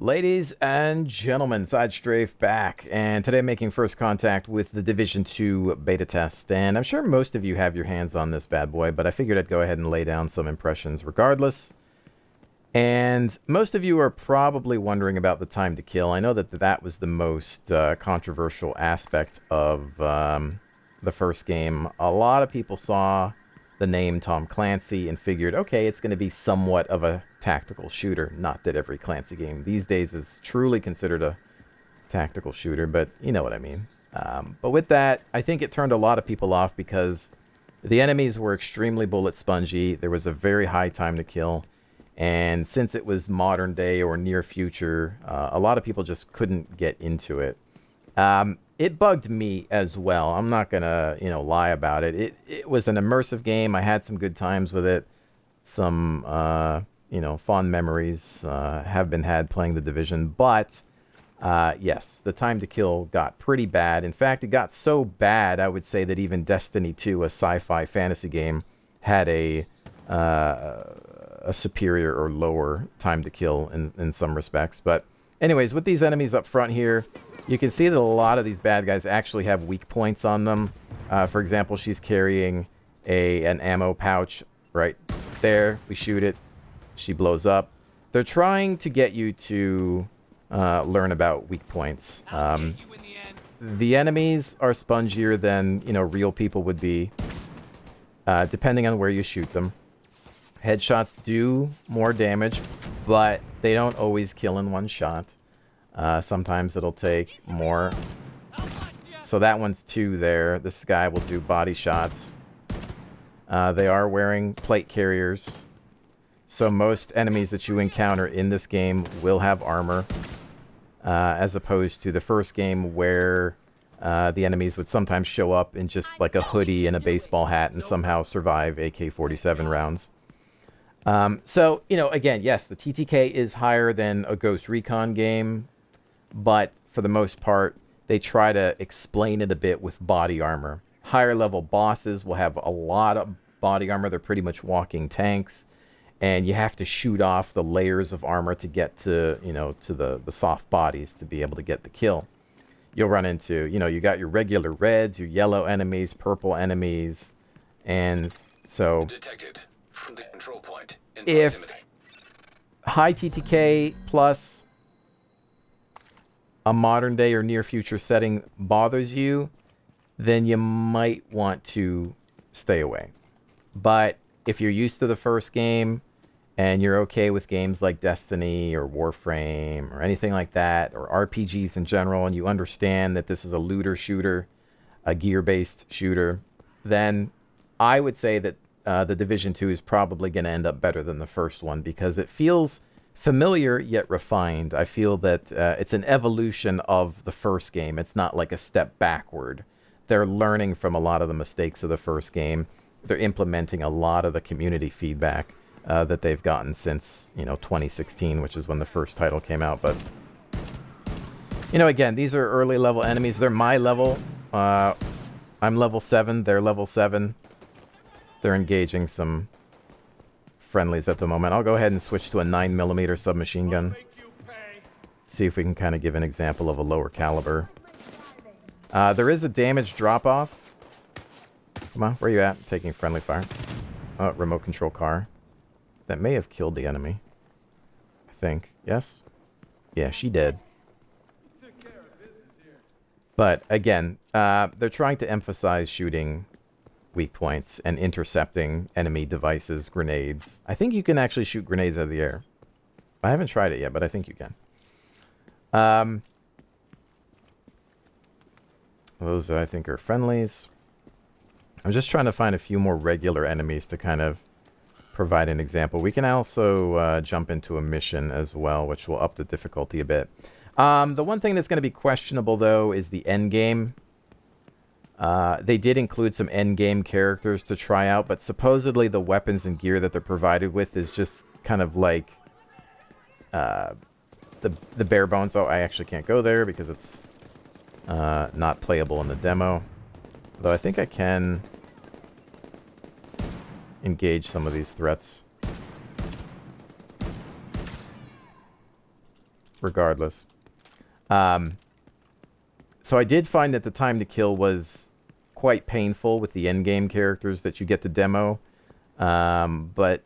Ladies and gentlemen, SideStrafe back, and today I'm making first contact with the Division 2 beta test, and I'm sure most of you have your hands on this bad boy, but I figured I'd go ahead and lay down some impressions regardless. And most of you are probably wondering about the time to kill. I know that that was the most controversial aspect of the first game. A lot of people saw the name Tom Clancy and figured, okay, it's going to be somewhat of a tactical shooter. Not that every Clancy game these days is truly considered a tactical shooter, but you know what I mean. But with that, I think it turned a lot of people off because the enemies were extremely bullet spongy. There was a very high time to kill. And since it was modern day or near future, a lot of people just couldn't get into it. It bugged me as well. I'm not going to, lie about it. It was an immersive game. I had some good times with it. Some, fond memories have been had playing The Division. But, yes, the time to kill got pretty bad. In fact, it got so bad, I would say that even Destiny 2, a sci-fi fantasy game, had a superior or lower time to kill in some respects. But anyways, with these enemies up front here, you can see that a lot of these bad guys actually have weak points on them. For example, she's carrying an ammo pouch right there. We shoot it. She blows up. They're trying to get you to learn about weak points. The enemies are spongier than, real people would be, depending on where you shoot them. Headshots do more damage, but they don't always kill in one shot. Sometimes it'll take more. So that one's 2 there. This guy will do body shots. They are wearing plate carriers. So most enemies that you encounter in this game will have armor. As opposed to the first game where the enemies would sometimes show up in just like a hoodie and a baseball hat and somehow survive AK-47 rounds. So, again, yes, the TTK is higher than a Ghost Recon game, but for the most part, they try to explain it a bit with body armor. Higher level bosses will have a lot of body armor. They're pretty much walking tanks, and you have to shoot off the layers of armor to get to, to the soft bodies to be able to get the kill. You'll run into, you got your regular reds, your yellow enemies, purple enemies, and so detected from the control point in if proximity. High TTK plus a modern day or near future setting bothers you, then you might want to stay away. But if you're used to the first game and you're okay with games like Destiny or Warframe or anything like that, or RPGs in general, and you understand that this is a looter shooter, a gear-based shooter, then I would say that the Division 2 is probably going to end up better than the first one because it feels familiar yet refined. I feel that it's an evolution of the first game. It's not like a step backward. They're learning from a lot of the mistakes of the first game. They're implementing a lot of the community feedback that they've gotten since, 2016, which is when the first title came out. But, again, these are early level enemies. They're my level. I'm level 7. They're level 7. They're engaging some friendlies at the moment. I'll go ahead and switch to a 9mm submachine gun. See if we can kind of give an example of a lower caliber. There is a damage drop-off. Come on, where you at? Taking friendly fire. Oh, remote control car. That may have killed the enemy. I think. Yes? Yeah, she did. But, again, they're trying to emphasize shooting weak points and intercepting enemy devices, grenades. I think you can actually shoot grenades out of the air. I haven't tried it yet, but I think you can. Those, I think, are friendlies. I'm just trying to find a few more regular enemies to kind of provide an example. We can also jump into a mission as well, which will up the difficulty a bit. The one thing that's going to be questionable, though, is the end game. They did include some endgame characters to try out, but supposedly the weapons and gear that they're provided with is just kind of like the bare bones. Oh, I actually can't go there because it's not playable in the demo. Though I think I can engage some of these threats. regardless. So I did find that the time to kill was quite painful with the endgame characters that you get to demo. But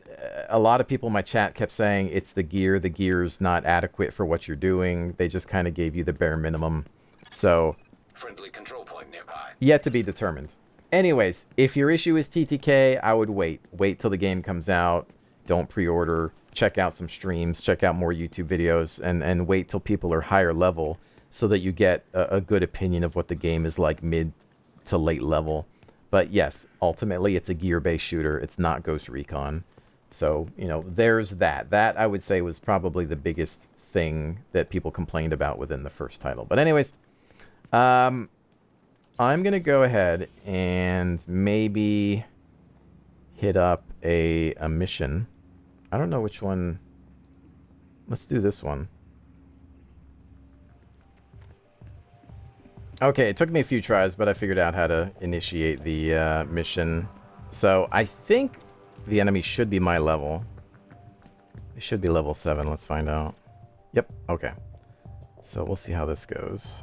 a lot of people in my chat kept saying it's the gear. The gear's not adequate for what you're doing. They just kind of gave you the bare minimum. So, Friendly control point nearby. yet to be determined. Anyways, if your issue is TTK, I would wait. Wait till the game comes out. Don't pre-order. Check out some streams. Check out more YouTube videos. And wait till people are higher level so that you get a good opinion of what the game is like mid to late level. But yes, ultimately it's a gear-based shooter. It's not Ghost Recon. So, you know, there's that. That, I would say, was probably the biggest thing that people complained about within the first title. But anyways, I'm going to go ahead and maybe hit up a mission. I don't know which one. Let's do this one. Okay, it took me a few tries, but I figured out how to initiate the mission. So I think the enemy should be my level. They should be level 7. Let's find out. Yep, okay. So we'll see how this goes.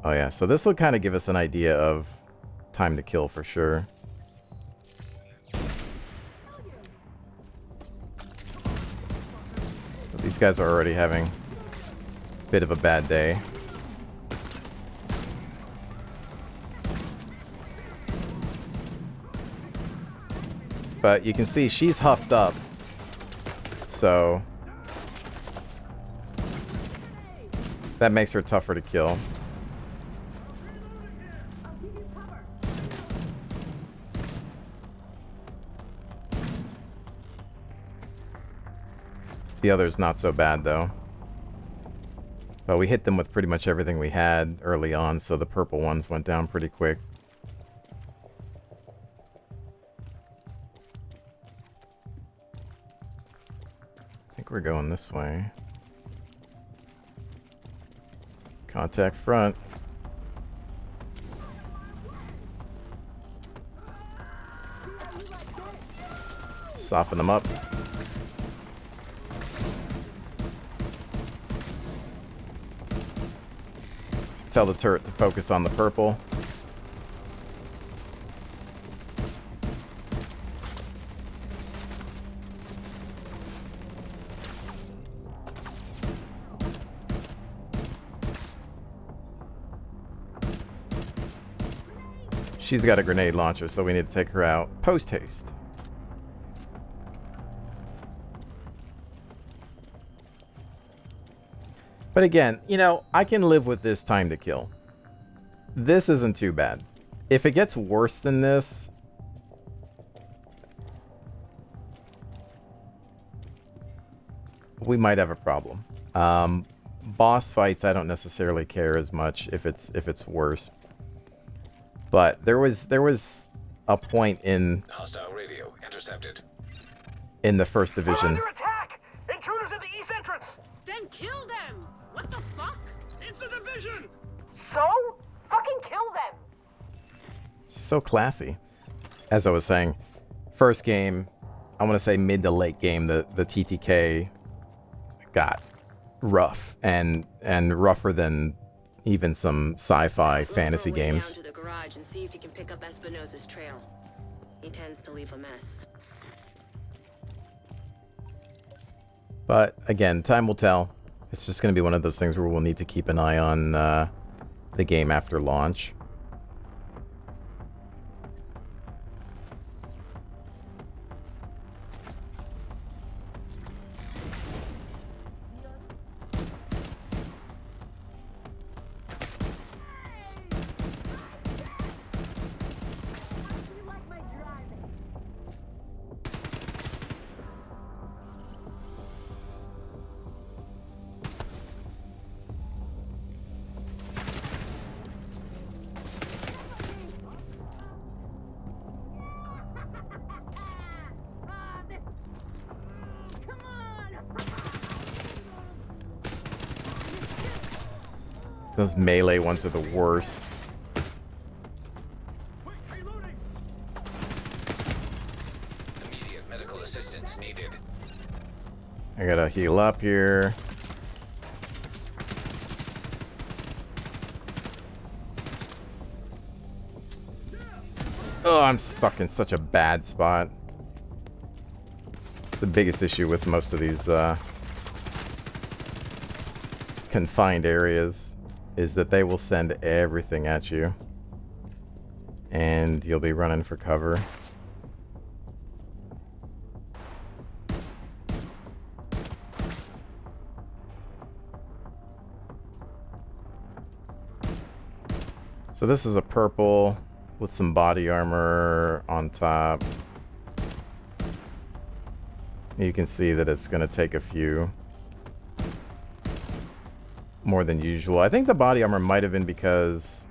Oh yeah, so this will kind of give us an idea of time to kill for sure. But these guys are already having a bit of a bad day. But you can see she's huffed up. So that makes her tougher to kill. The other's not so bad though. But we hit them with pretty much everything we had early on, so the purple ones went down pretty quick. I think we're going this way. Contact front. Soften them up. Tell the turret to focus on the purple. She's got a grenade launcher, so we need to take her out post haste. But again, you know, I can live with this time to kill. This isn't too bad. If it gets worse than this, we might have a problem. Boss fights, I don't necessarily care as much if it's worse. But there was a point in Hostile radio intercepted. in the first division. We're under attack! Intruders in the east entrance! Then kill them! What the fuck? It's a division! So? Fucking kill them! She's so classy. As I was saying, first game, I want to say mid to late game, the TTK got rough and rougher than even some sci-fi fantasy games. Down to the garage and see if you can pick up Espinosa's trail. He tends to leave a mess. But again, time will tell. It's just going to be one of those things where we'll need to keep an eye on the game after launch. Those melee ones are the worst. Immediate medical assistance needed. I gotta heal up here. Oh, I'm stuck in such a bad spot. It's the biggest issue with most of these confined areas is that they will send everything at you. And you'll be running for cover. So this is a purple with some body armor on top. You can see that it's going to take a few. More than usual. I think the body armor might have been because...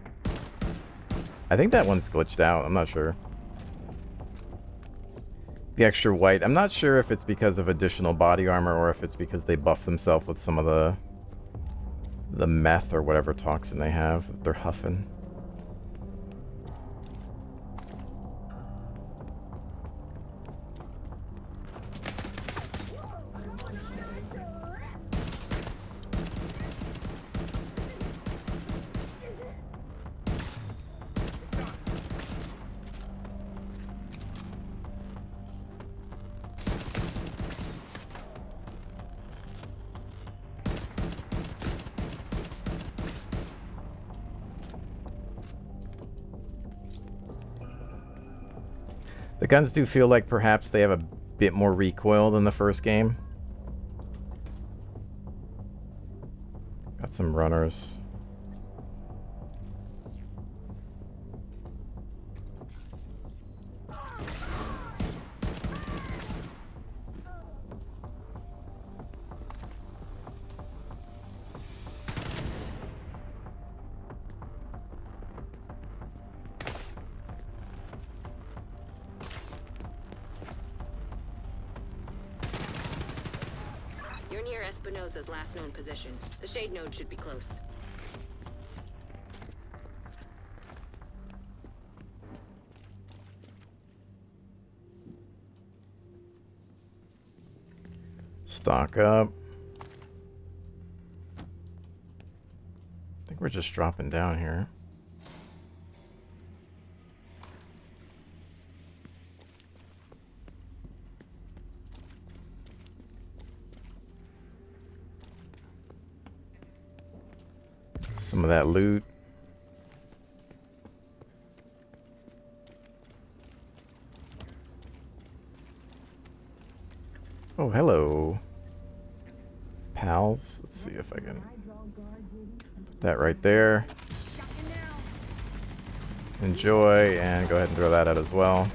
I think that one's glitched out. I'm not sure. The extra white. I'm not sure if it's because of additional body armor or if it's because they buff themselves with some of the meth or whatever toxin they have that they're huffing. The guns do feel like perhaps they have a bit more recoil than the first game. Got some runners. Espinosa's last known position. The shade node should be close. Stock up. I think we're just dropping down here. Some of that loot. Oh, hello. Pals. Let's see if I can put that right there. Enjoy, and go ahead and throw that out as well.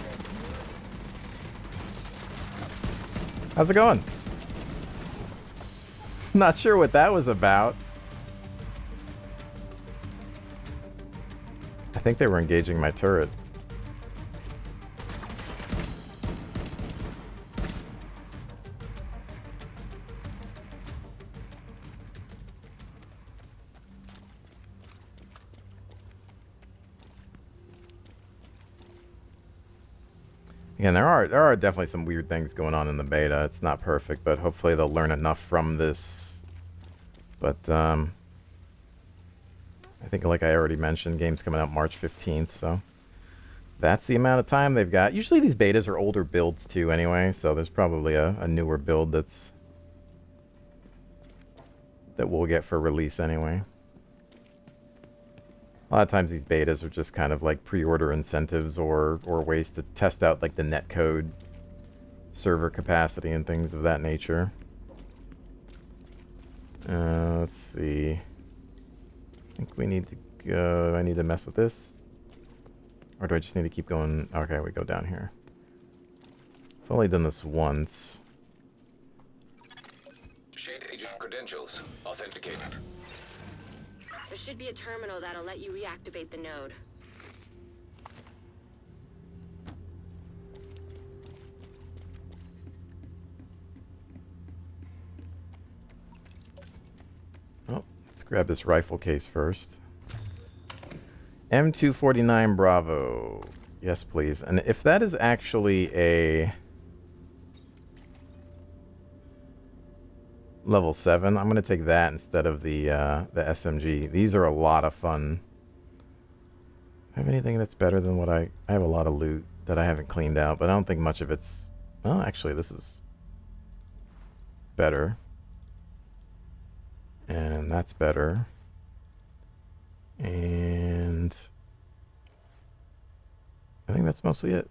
How's it going? Not sure what that was about. I think they were engaging my turret. Again, there are definitely some weird things going on in the beta. It's not perfect, but hopefully they'll learn enough from this. But I think, like I already mentioned, game's coming out March 15th, so that's the amount of time they've got. Usually these betas are older builds too anyway, so there's probably a newer build that we'll get for release anyway. A lot of times these betas are just kind of like pre-order incentives or ways to test out like the netcode server capacity and things of that nature. Let's see. I think we need to go... I need to mess with this? Or do I just need to keep going? Okay, we go down here. I've only done this once. Shade agent credentials authenticated. There should be a terminal that'll let you reactivate the node. Oh, let's grab this rifle case first. M249 Bravo. Yes, please. And if that is actually a level 7, I'm going to take that instead of the SMG. These are a lot of fun. I have anything that's better than what I have a lot of loot that I haven't cleaned out, but I don't think much of it's... Well, actually, this is better. And that's better. And I think that's mostly it.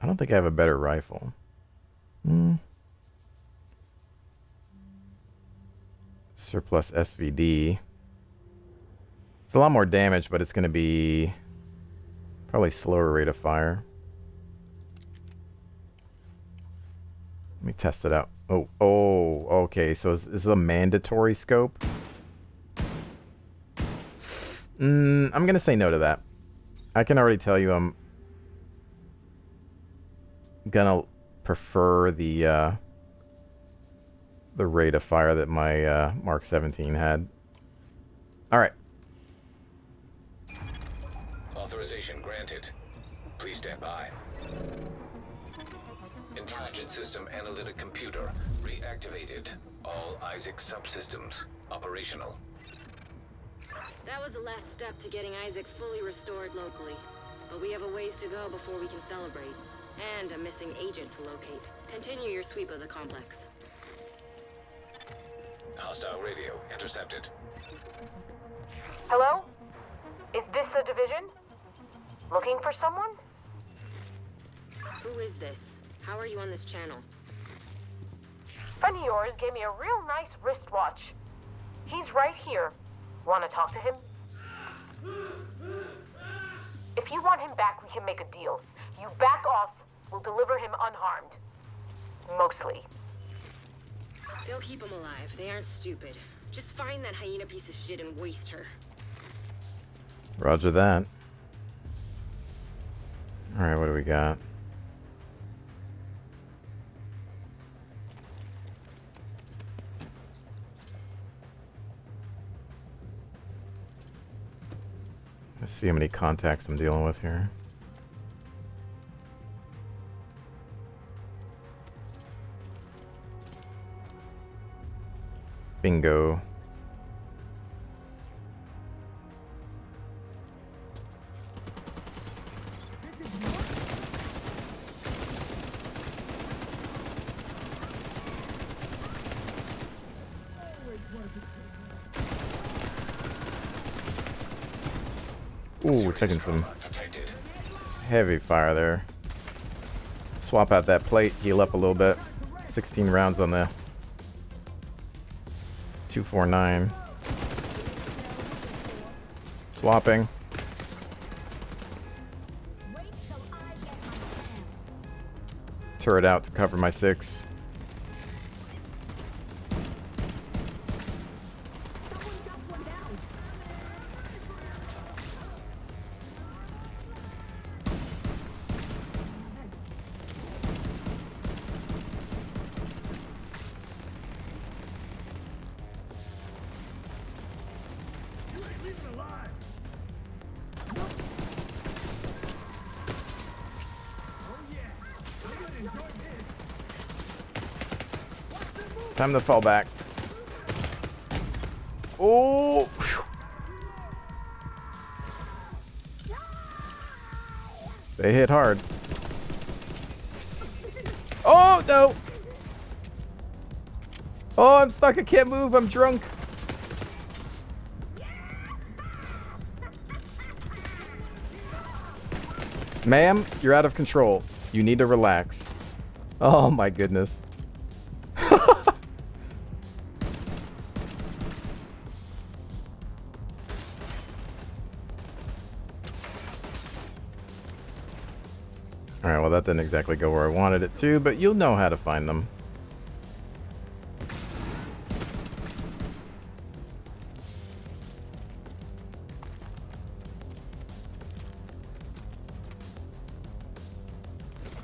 I don't think I have a better rifle. Surplus SVD. It's a lot more damage, but it's going to be probably slower rate of fire. Let me test it out. Oh, okay. So this is a mandatory scope. I'm going to say no to that. I can already tell you I'm going to prefer the rate of fire that my Mark 17 had. All right. Authorization granted. Please stand by. Intelligent System Analytic Computer reactivated. All Isaac subsystems operational. That was the last step to getting Isaac fully restored locally. But we have a ways to go before we can celebrate. And a missing agent to locate. Continue your sweep of the complex. Hostile radio intercepted. Hello? Is this the division? Looking for someone? Who is this? How are you on this channel? Friend of yours gave me a real nice wristwatch. He's right here. Want to talk to him? If you want him back, we can make a deal. You back off, we'll deliver him unharmed. Mostly. They'll keep him alive. They aren't stupid. Just find that hyena piece of shit and waste her. Roger that. All right, what do we got? Let's see how many contacts I'm dealing with here. Bingo. Ooh, we're taking some heavy fire there. Swap out that plate, heal up a little bit. 16 rounds on the 249. Swapping. Turret out to cover my 6. Time to fall back. Oh! Whew. They hit hard. Oh, no! Oh, I'm stuck. I can't move. I'm drunk. Ma'am, you're out of control. You need to relax. Oh, my goodness. Alright, well that didn't exactly go where I wanted it to, but you'll know how to find them.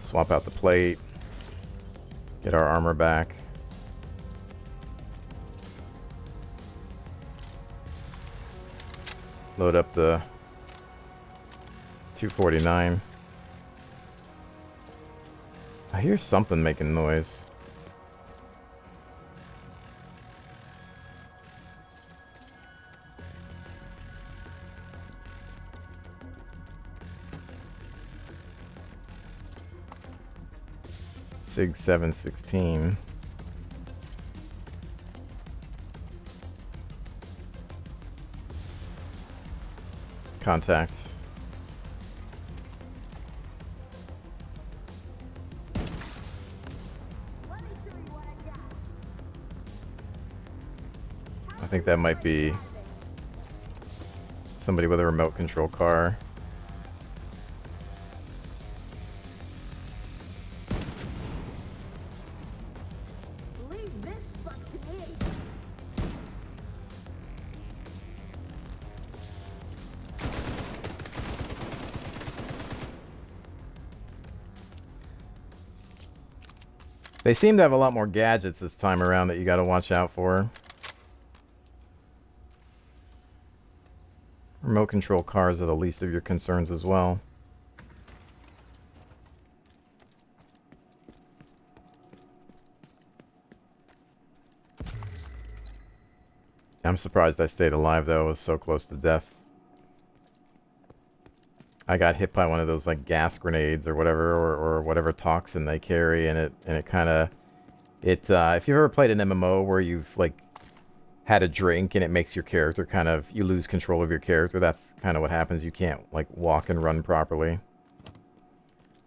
Swap out the plate. Get our armor back. Load up the 249. I hear something making noise. SIG 716. Contact. I think that might be somebody with a remote control car. They seem to have a lot more gadgets this time around that you got to watch out for. Remote control cars are the least of your concerns as well. I'm surprised I stayed alive though. I was so close to death. I got hit by one of those like gas grenades or whatever, or whatever toxin they carry, and it kind of if you've ever played an MMO where you've like had a drink and it makes your character kind of, you lose control of your character, that's kind of what happens. You can't like walk and run properly.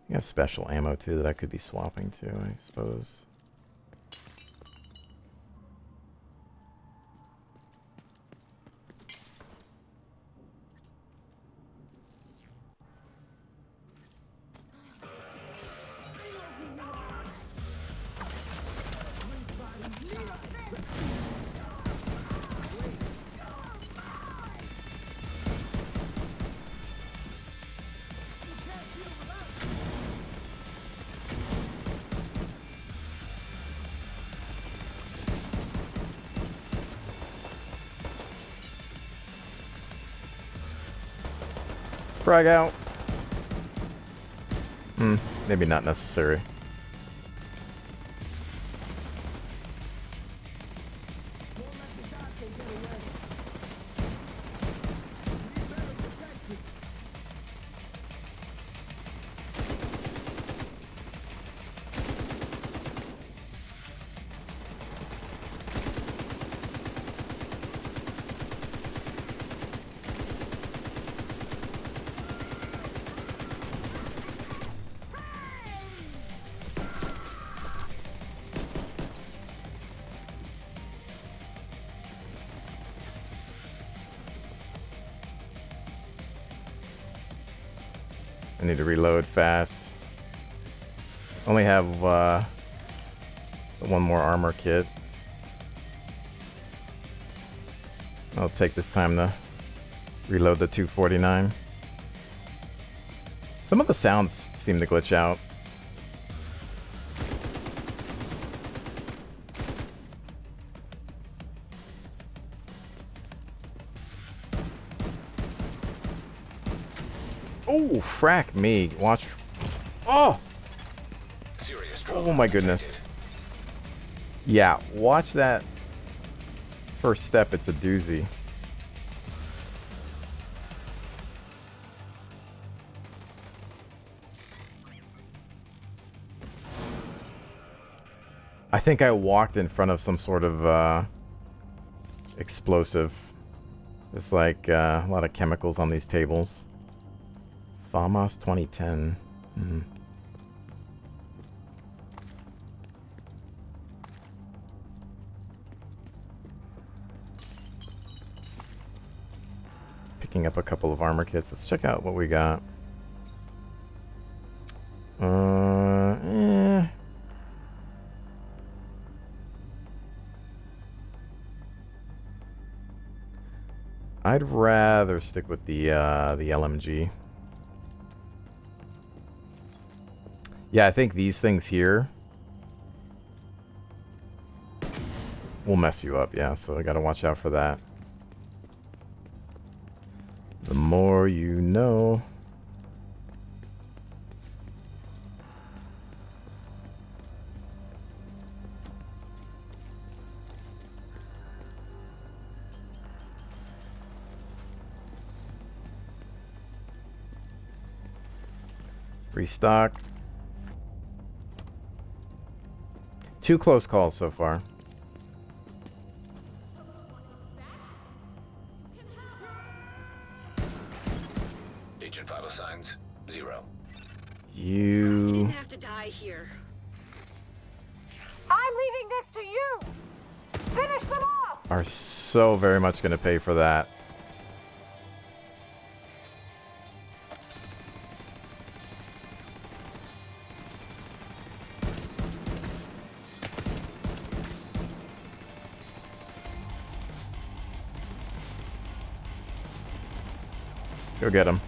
You have special ammo too that I could be swapping to, I suppose. Frag out. Maybe not necessary. I need to reload fast. Only have one more armor kit. I'll take this time to reload the 249. Some of the sounds seem to glitch out. Oh, frack me. Watch. Oh! Oh my goodness. Yeah, watch that first step. It's a doozy. I think I walked in front of some sort of explosive. There's like a lot of chemicals on these tables. FAMAS 2010. Picking up a couple of armor kits. Let's check out what we got. I'd rather stick with the LMG. Yeah, I think these things here will mess you up, yeah, so I gotta watch out for that. The more you know. Restock. 2 close calls so far. Agent vital signs 0. You didn't have to die here. I'm leaving this to you! Finish them off! are so very much going to pay for that. Go get him.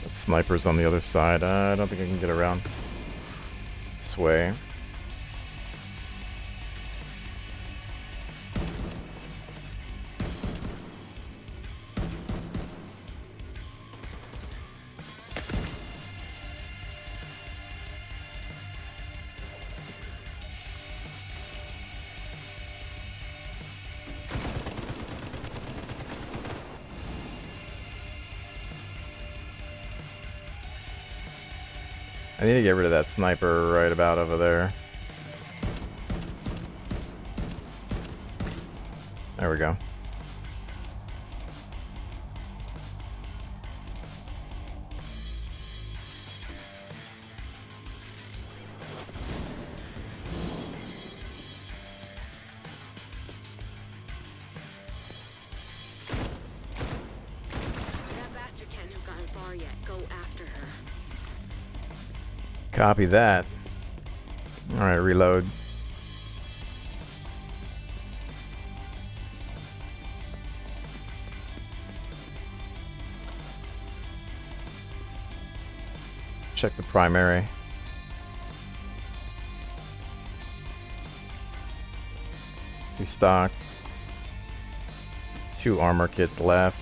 That sniper's on the other side. I don't think I can get around this way. I need to get rid of that sniper right about over there. There we go. That bastard can't have gone far yet. Go after her. Copy that. Alright, reload. Check the primary. Restock. 2 armor kits left.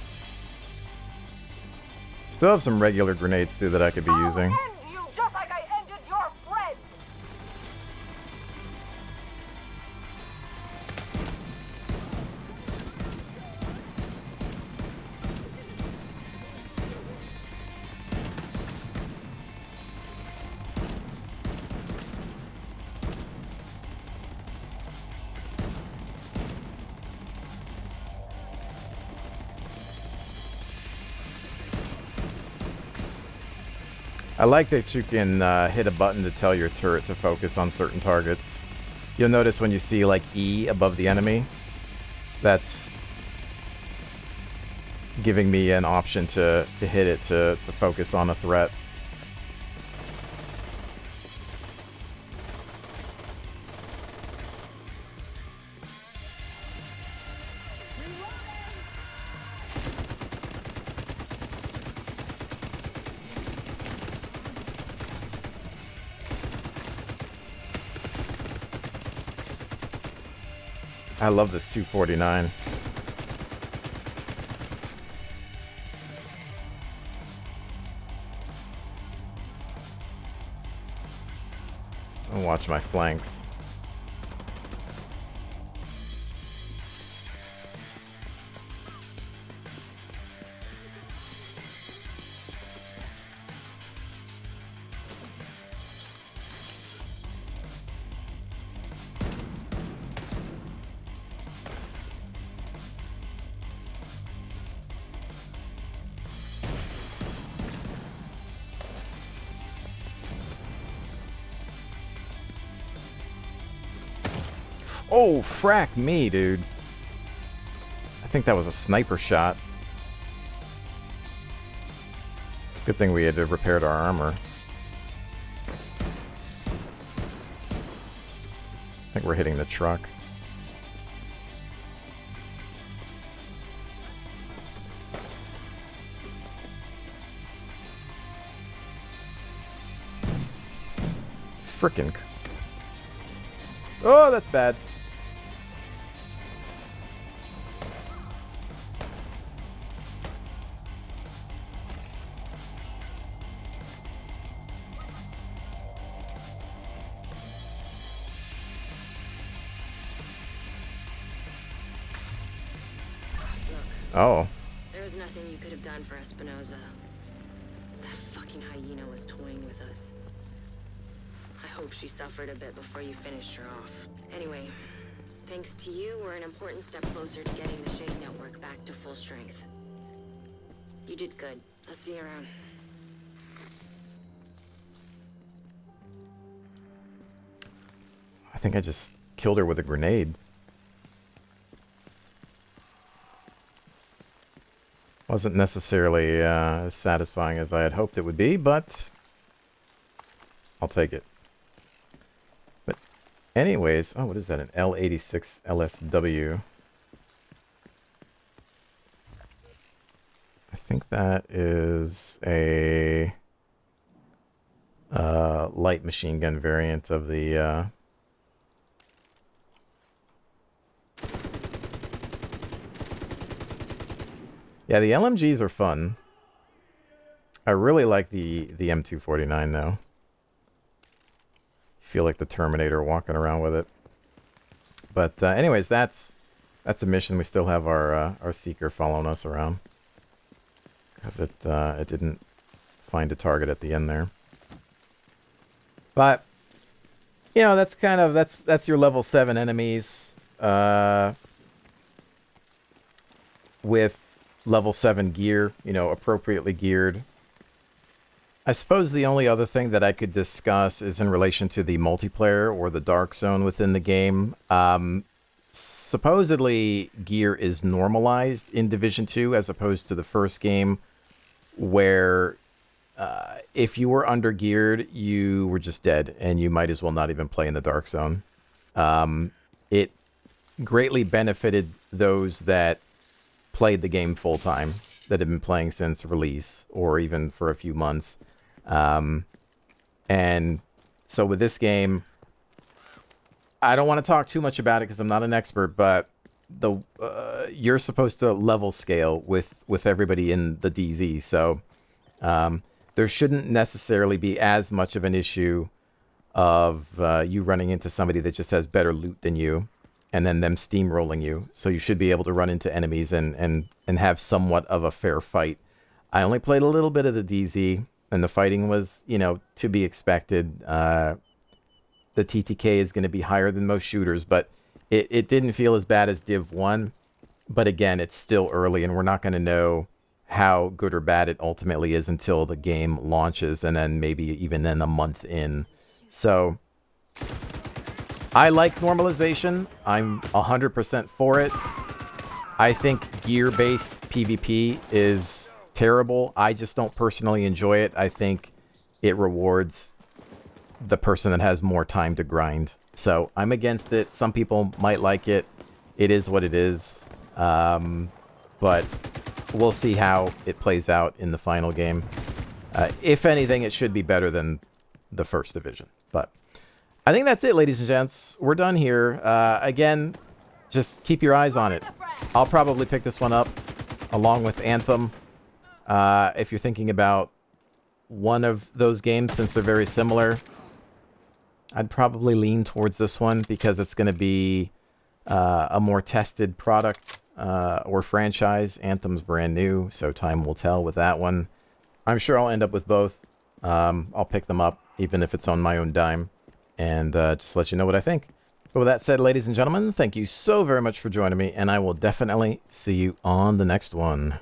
Still have some regular grenades too that I could be using. I'll end you just like I ended your friend! I like that you can hit a button to tell your turret to focus on certain targets. You'll notice when you see like E above the enemy, that's giving me an option to hit it to focus on a threat. I love this 249. I'll watch my flanks. Oh, frack me, dude. I think that was a sniper shot. Good thing we had repaired our armor. I think we're hitting the truck. Frickin'. Oh, that's bad. Oh. There was nothing you could have done for Espinosa. That fucking hyena was toying with us. I hope she suffered a bit before you finished her off. Anyway, thanks to you, we're an important step closer to getting the Shade Network back to full strength. You did good. I'll see you around. I think I just killed her with a grenade. Wasn't necessarily as satisfying as I had hoped it would be, but I'll take it. But anyways, oh, what is that? An L86 LSW. I think that is a light machine gun variant of the yeah, the LMGs are fun. I really like the M249 though. Feel like the Terminator walking around with it. But anyways, that's a mission. We still have our Seeker following us around because it didn't find a target at the end there. But you know, that's kind of that's your level 7 enemies with level 7 gear, you know, appropriately geared. I suppose the only other thing that I could discuss is in relation to the multiplayer or the dark zone within the game. Supposedly, gear is normalized in Division 2 as opposed to the first game, where if you were under-geared, you were just dead, and you might as well not even play in the dark zone. It greatly benefited those that played the game full-time, that have been playing since release, or even for a few months. And so with this game, I don't want to talk too much about it because I'm not an expert, but you're supposed to level scale with everybody in the DZ, so there shouldn't necessarily be as much of an issue of you running into somebody that just has better loot than you, and then them steamrolling you. So you should be able to run into enemies and have somewhat of a fair fight. I only played a little bit of the DZ, and the fighting was, you know, to be expected. The TTK is going to be higher than most shooters, but it didn't feel as bad as Div 1. But again, it's still early, and we're not going to know how good or bad it ultimately is until the game launches, and then maybe even then a month in. So I like normalization. I'm 100% for it. I think gear-based PvP is terrible. I just don't personally enjoy it. I think it rewards the person that has more time to grind. So I'm against it. Some people might like it. It is what it is. But we'll see how it plays out in the final game. If anything, it should be better than the first division. But I think that's it, ladies and gents. We're done here. Again, just keep your eyes on it. I'll probably pick this one up along with Anthem. If you're thinking about one of those games, since they're very similar, I'd probably lean towards this one because it's going to be a more tested product or franchise. Anthem's brand new, so time will tell with that one. I'm sure I'll end up with both. I'll pick them up, even if it's on my own dime, and just let you know what I think. But with that said, ladies and gentlemen, thank you so very much for joining me, and I will definitely see you on the next one.